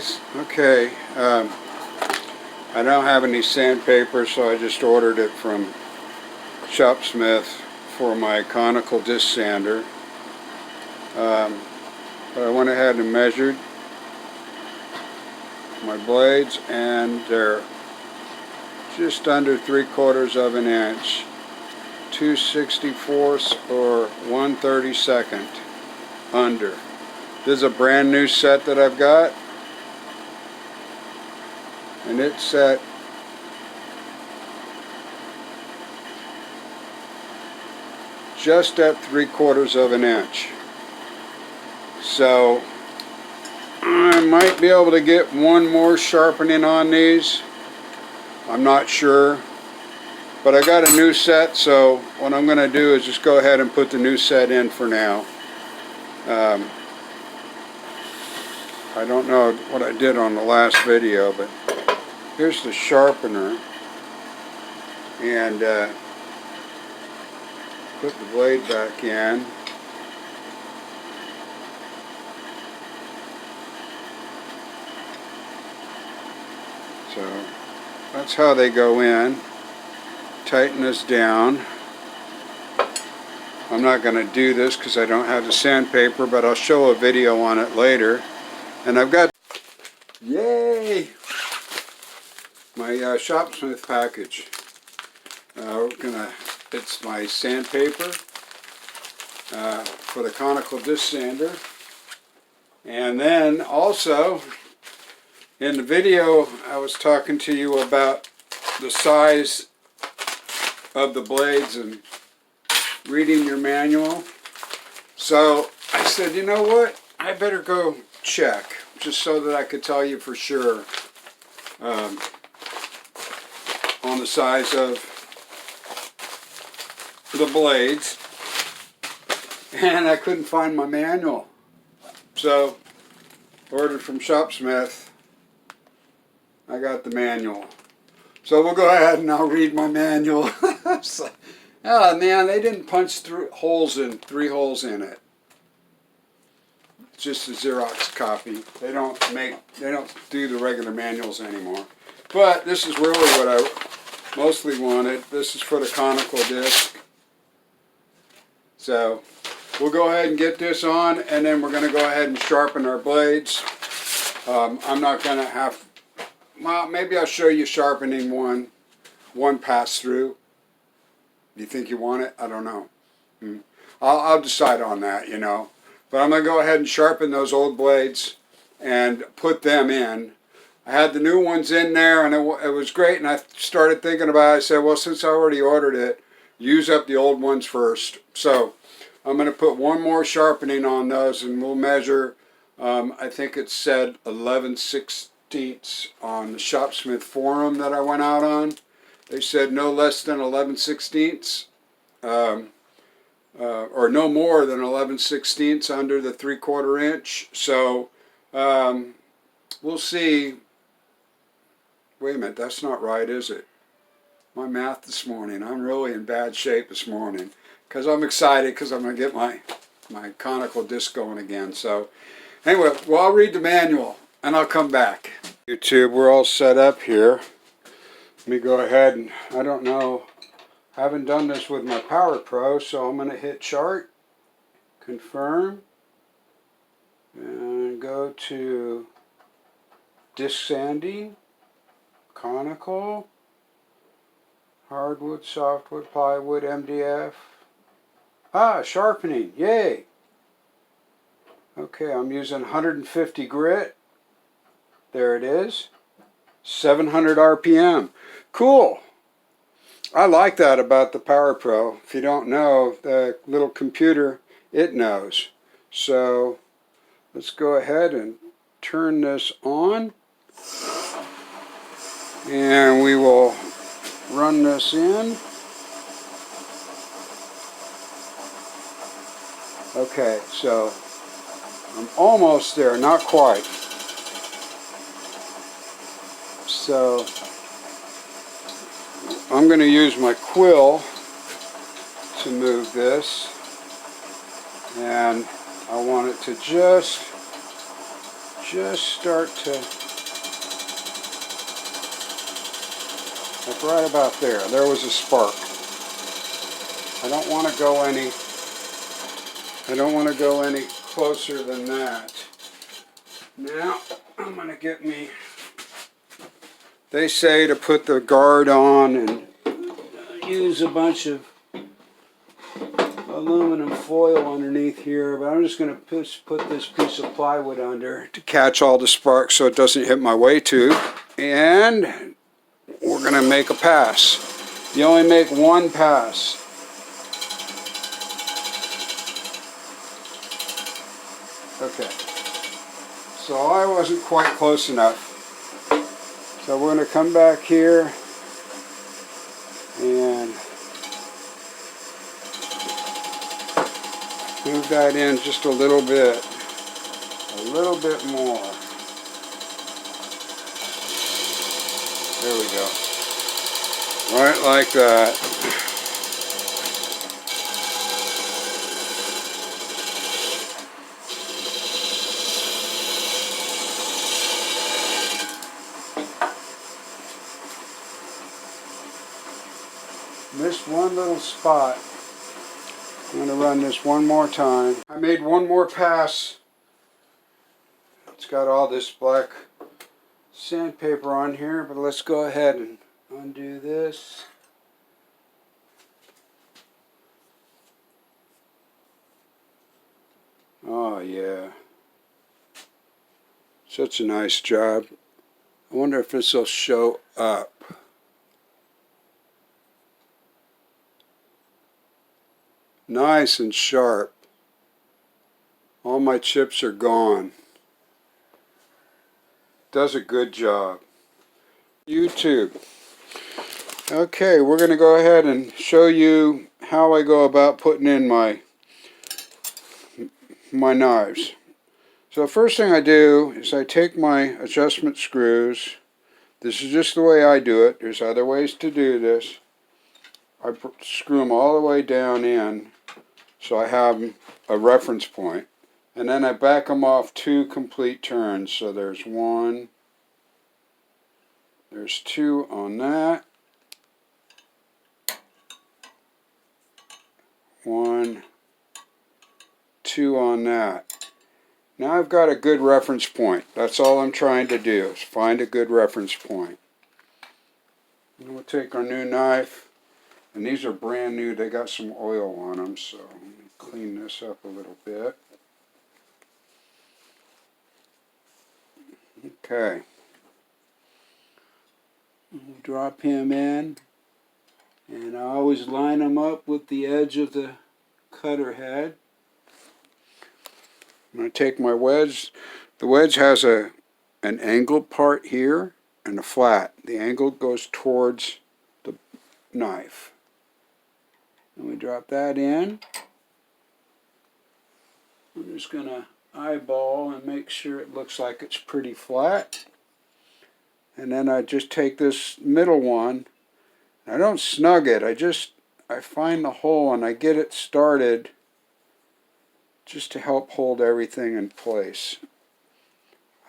guys. Okay, I don't have any sandpaper, so I just ordered it from Sharpening for my conical disc sander. But I went ahead and measured my blades, and they're just under 3/4 of an inch, 2/64 or 1/32 under. This is a brand new set that I've got, and it's set just at 3/4 of an inch. So I might be able to get one more sharpening on these. I'm not sure, but I got a new set, so what I'm going to do is just go ahead and put the new set in for now. I don't know what I did on the last video, but here's the sharpener, and put the blade back in. So that's how they go in. Tighten this down. I'm not going to do this because I don't have the sandpaper, but I'll show a video on it later. And I've got, yay, my Sharpening package. It's my sandpaper for the conical disc sander. And then also, in the video, I was talking to you about the size of the blades and reading your manual. So I said, you know what? I better go check, just so that I could tell you for sure on the size of the blades. And I couldn't find my manual. So, ordered from Sharpening. I got the manual. So we'll go ahead and I'll read my manual. So, oh man, they didn't punch three holes in it. It's just a Xerox copy. They don't do the regular manuals anymore. But this is really what I mostly wanted. This is for the conical disc. So we'll go ahead and get this on, and then we're going to go ahead and sharpen our blades. I'm not going to have, well, maybe I'll show you sharpening one pass through. Do you think you want it? I don't know. I'll decide on that, you know. But I'm going to go ahead and sharpen those old blades and put them in. I had the new ones in there, and it was great, and I started thinking about it. I said, well, since I already ordered it, use up the old ones first. So I'm going to put one more sharpening on those, and we'll measure, I think it said 11/16 on the Sharpening forum that I went out on. They said no less than 11/16, or no more than 11/16 under the 3/4 inch. So we'll see. Wait a minute, that's not right, is it? My math this morning, I'm really in bad shape this morning because I'm excited because I'm going to get my conical disc going again. So anyway, well, I'll read the manual and I'll come back. YouTube, we're all set up here. Let me go ahead and, I don't know, I haven't done this with my Power Pro, so I'm going to hit chart, confirm, and go to disc sanding, conical, hardwood, softwood, plywood, MDF. Sharpening, yay! Okay, I'm using 150 grit. There it is. 700 RPM. Cool. I like that about the Power Pro. If you don't know, the little computer, it knows. So let's go ahead and turn this on. And we will run this in. Okay, so I'm almost there, not quite. So I'm going to use my quill to move this, and I want it to just just start to, like right about there. There was a spark. I don't want to go any closer than that. Now I'm going to get me, they say to put the guard on and use a bunch of aluminum foil underneath here, but I'm just going to put this piece of plywood under to catch all the sparks so it doesn't hit my way tube. And we're going to make a pass. You only make one pass. Okay. So I wasn't quite close enough. So we're going to come back here and move that in just a little bit more. There we go. Right like that. Missed one little spot. I'm going to run this one more time. I made one more pass. It's got all this black sandpaper on here, but let's go ahead and undo this. Oh yeah. Such a nice job. I wonder if this will show up. Nice and sharp. All my chips are gone. Does a good job. YouTube. Okay, we're going to go ahead and show you how I go about putting in my knives. So the first thing I do is I take my adjustment screws. This is just the way I do it. There's other ways to do this. I screw them all the way down in so I have a reference point. And then I back them off 2 complete turns. So there's 1, there's 2 on that. 1, 2 on that. Now I've got a good reference point. That's all I'm trying to do, is find a good reference point. And we'll take our new knife, and these are brand new. They got some oil on them, so let me clean this up a little bit. Okay. We'll drop him in, and I always line him up with the edge of the cutter head. I'm going to take my wedge. The wedge has an angled part here and a flat. The angled goes towards the knife. And we drop that in. I'm just going to eyeball and make sure it looks like it's pretty flat. And then I just take this middle one. I don't snug it. I find the hole and I get it started just to help hold everything in place.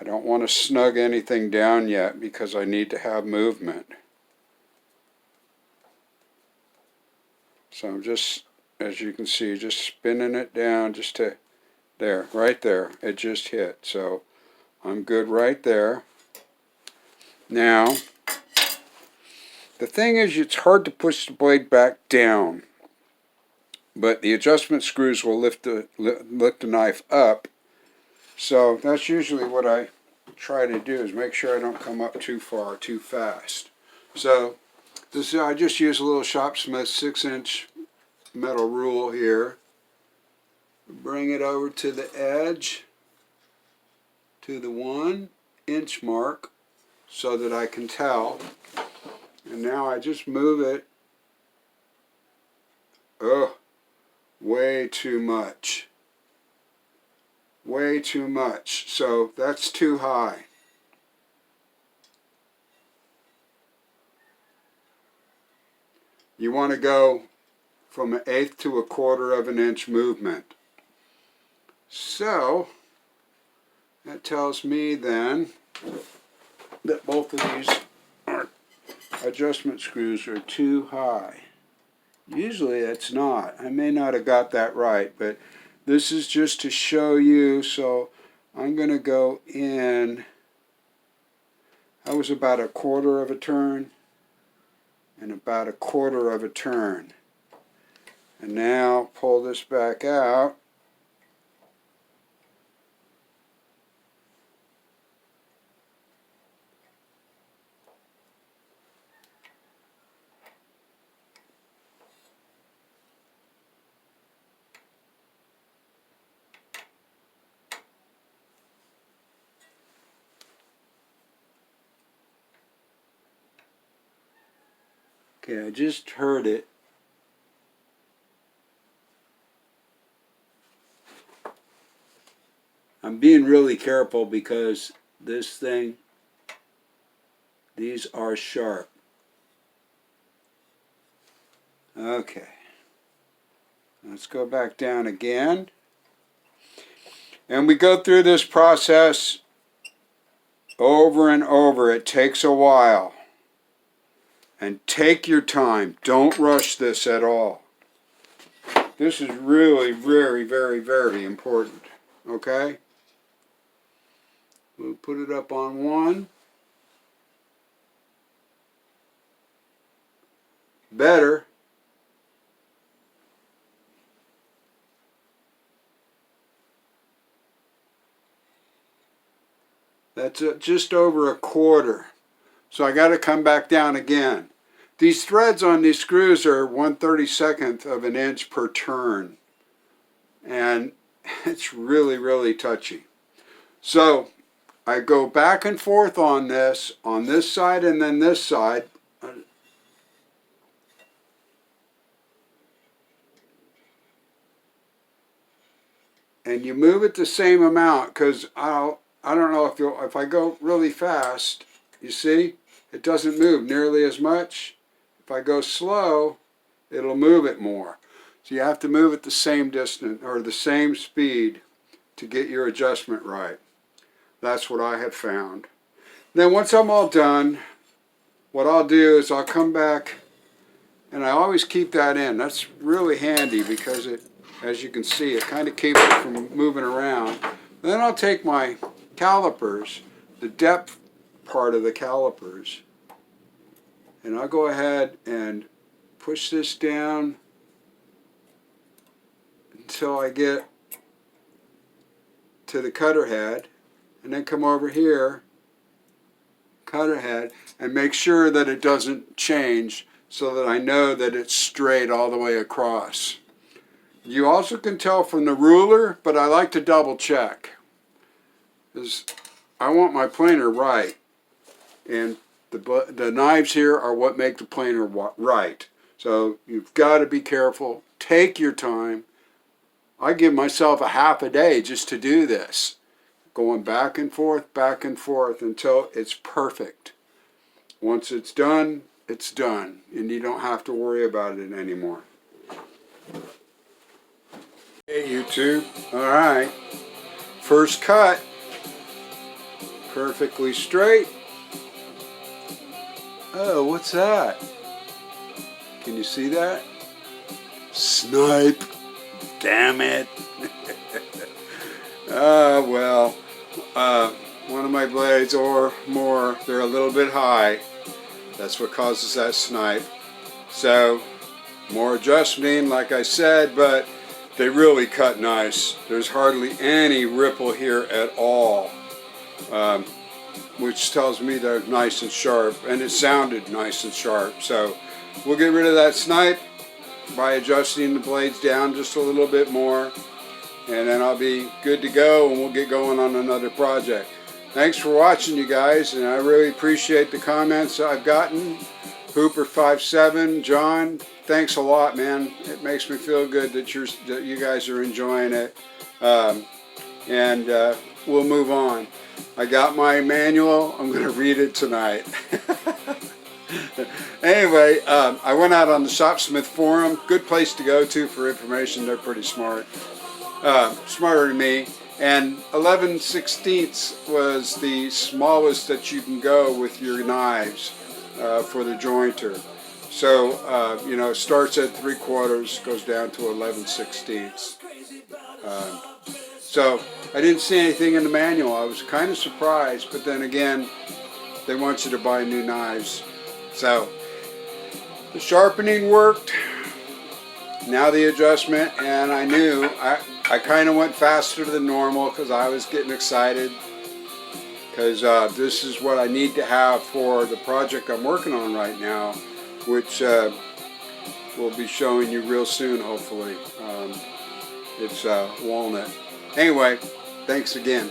I don't want to snug anything down yet because I need to have movement. So I'm just, as you can see, just spinning it down just to there, right there. It just hit. So I'm good right there. Now, the thing is, it's hard to push the blade back down, but the adjustment screws will lift the knife up. So that's usually what I try to do, is make sure I don't come up too far, too fast. So this, I just use a little Shopsmith 6-inch metal rule here. Bring it over to the edge, to the 1-inch mark, so that I can tell. And now I just move it. Oh, way too much. Way too much. So that's too high. You want to go from 1/8 to 1/4 of an inch movement. So That tells me then that both of these adjustment screws are too high. Usually it's not. I may not have got that right, but this is just to show you. So I'm going to go in. That was about a quarter of a turn and about a quarter of a turn. And now pull this back out. Okay, I just heard it. I'm being really careful because this thing, these are sharp. Okay, let's go back down again. And we go through this process over and over. It takes a while. And take your time. Don't rush this at all. This is really very, very, very important. Okay? We'll put it up on one. Better. That's just over a quarter. So I got to come back down again. These threads on these screws are 1/32 of an inch per turn. And it's really, really touchy. So I go back and forth on this side and then this side. And you move it the same amount, because I don't know if I go really fast, you see, it doesn't move nearly as much. If I go slow, it'll move it more. So you have to move it the same distance or the same speed to get your adjustment right. That's what I have found. Then once I'm all done, what I'll do is I'll come back, and I always keep that in. That's really handy because it, as you can see, it kind of keeps it from moving around. Then I'll take my calipers, the depth part of the calipers, and I'll go ahead and push this down until I get to the cutter head, and then come over here, cutter head, and make sure that it doesn't change so that I know that it's straight all the way across. You also can tell from the ruler, but I like to double check, because I want my planer right, and the knives here are what make the planer right. So you've got to be careful. Take your time. I give myself a half a day just to do this, going back and forth until it's perfect. Once it's done, and you don't have to worry about it anymore. Hey YouTube, alright, first cut, perfectly straight. Oh, what's that? Can you see that? Snipe, damn it. Well, one of my blades or more, they're a little bit high. That's what causes that snipe. So, more adjusting, like I said, but they really cut nice. There's hardly any ripple here at all, which tells me they're nice and sharp, and it sounded nice and sharp. So we'll get rid of that snipe by adjusting the blades down just a little bit more, and then I'll be good to go, and we'll get going on another project. Thanks for watching, you guys, and I really appreciate the comments I've gotten. Hooper57, John, thanks a lot, man. It makes me feel good that you guys are enjoying it. And we'll move on. I got my manual. I'm going to read it tonight. Anyway, I went out on the Shopsmith forum. Good place to go to for information. They're pretty smart. Smarter than me. And 11/16 was the smallest that you can go with your knives for the jointer. So, you know, it starts at 3/4, goes down to 11/16. So I didn't see anything in the manual. I was kind of surprised, but then again, they want you to buy new knives. So the sharpening worked. Now the adjustment, and I knew I kind of went faster than normal because I was getting excited, because this is what I need to have for the project I'm working on right now, which we'll be showing you real soon, hopefully. It's walnut. Anyway, thanks again.